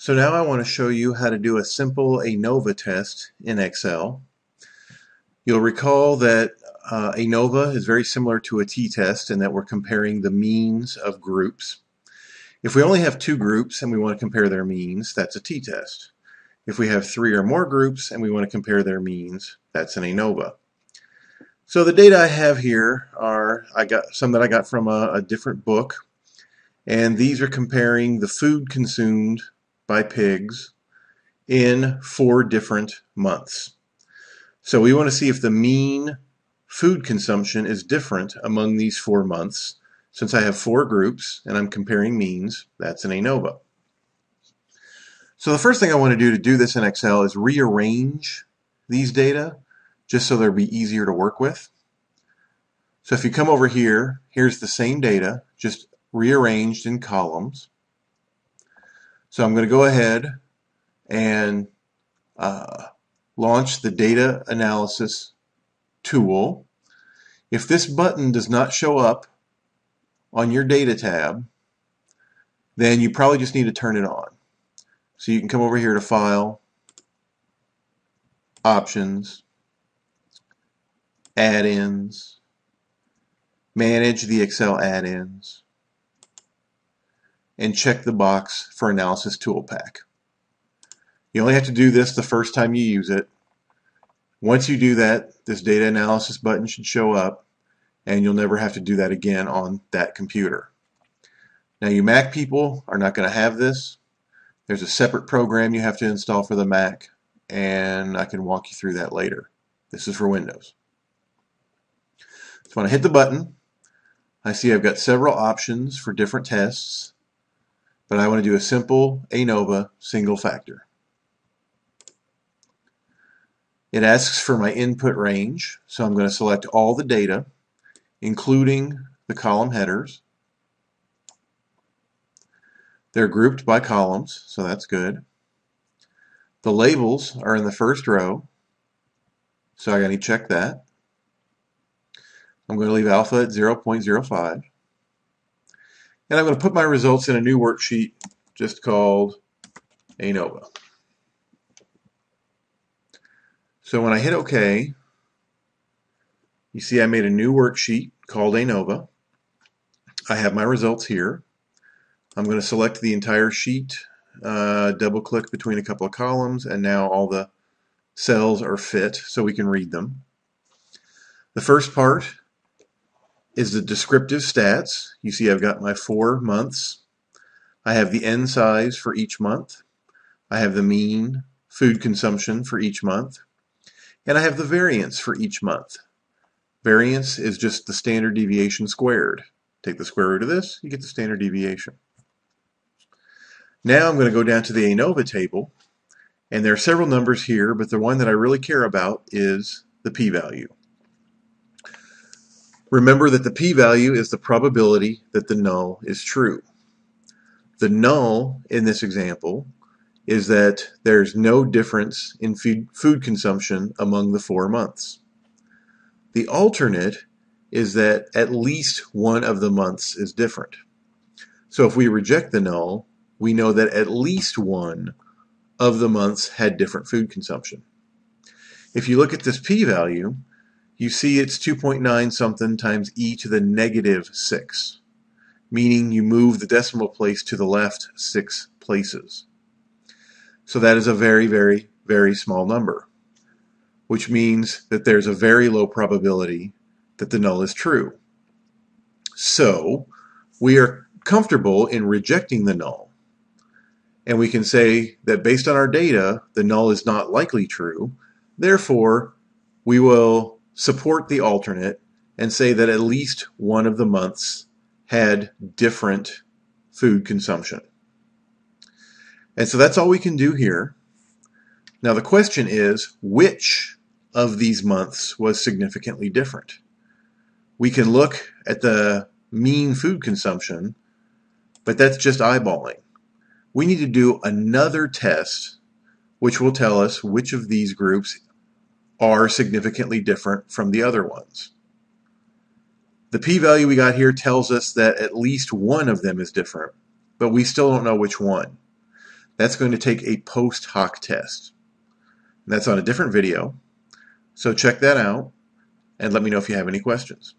So now I want to show you how to do a simple ANOVA test in Excel. You'll recall that ANOVA is very similar to a t-test in that we're comparing the means of groups. If we only have two groups and we want to compare their means, that's a t-test. If we have three or more groups and we want to compare their means, that's an ANOVA. So the data I have here are some that I got from a different book, and these are comparing the food consumed by pigs in 4 different months. So we want to see if the mean food consumption is different among these 4 months. Since I have 4 groups and I'm comparing means, that's an ANOVA. So the first thing I want to do this in Excel is rearrange these data just so they'll be easier to work with. So if you come over here, here's the same data, just rearranged in columns. So I'm going to go ahead and launch the data analysis tool. If this button does not show up on your data tab, then you probably just need to turn it on. So you can come over here to File, Options, Add-ins, Manage the Excel add-ins, and check the box for Analysis Tool Pack. You only have to do this the first time you use it. Once you do that, this data analysis button should show up, and you'll never have to do that again on that computer. Now, you Mac people are not going to have this. There's a separate program you have to install for the Mac, and I can walk you through that later. This is for Windows. So when I hit the button, I see I've got several options for different tests, but I want to do a simple ANOVA single factor. It asks for my input range, so I'm going to select all the data, including the column headers. They're grouped by columns, so that's good. The labels are in the first row, so I got to check that. I'm going to leave alpha at 0.05. And I'm going to put my results in a new worksheet just called ANOVA. So when I hit OK, you see I made a new worksheet called ANOVA. I have my results here. I'm going to select the entire sheet, double click between a couple of columns, and now all the cells are fit so we can read them. The first part is the descriptive stats. You see I've got my 4 months. I have the n size for each month. I have the mean food consumption for each month. And I have the variance for each month. Variance is just the standard deviation squared. Take the square root of this, you get the standard deviation. Now I'm going to go down to the ANOVA table, and there are several numbers here, but the one that I really care about is the p-value. Remember that the p-value is the probability that the null is true. The null in this example is that there's no difference in food consumption among the 4 months. The alternate is that at least one of the months is different. So if we reject the null, we know that at least one of the months had different food consumption. If you look at this p-value, you see it's 2.9 something times e to the negative 6, meaning you move the decimal place to the left 6 places. So that is a very, very, very small number, which means that there's a very low probability that the null is true. So we are comfortable in rejecting the null. And we can say that based on our data, the null is not likely true. Therefore, we will support the alternate and say that at least one of the months had different food consumption. And so that's all we can do here. Now the question is, which of these months was significantly different? We can look at the mean food consumption, but that's just eyeballing. We need to do another test which will tell us which of these groups are significantly different from the other ones. The p-value we got here tells us that at least one of them is different, but we still don't know which one. That's going to take a post hoc test. And that's on a different video. So check that out and let me know if you have any questions.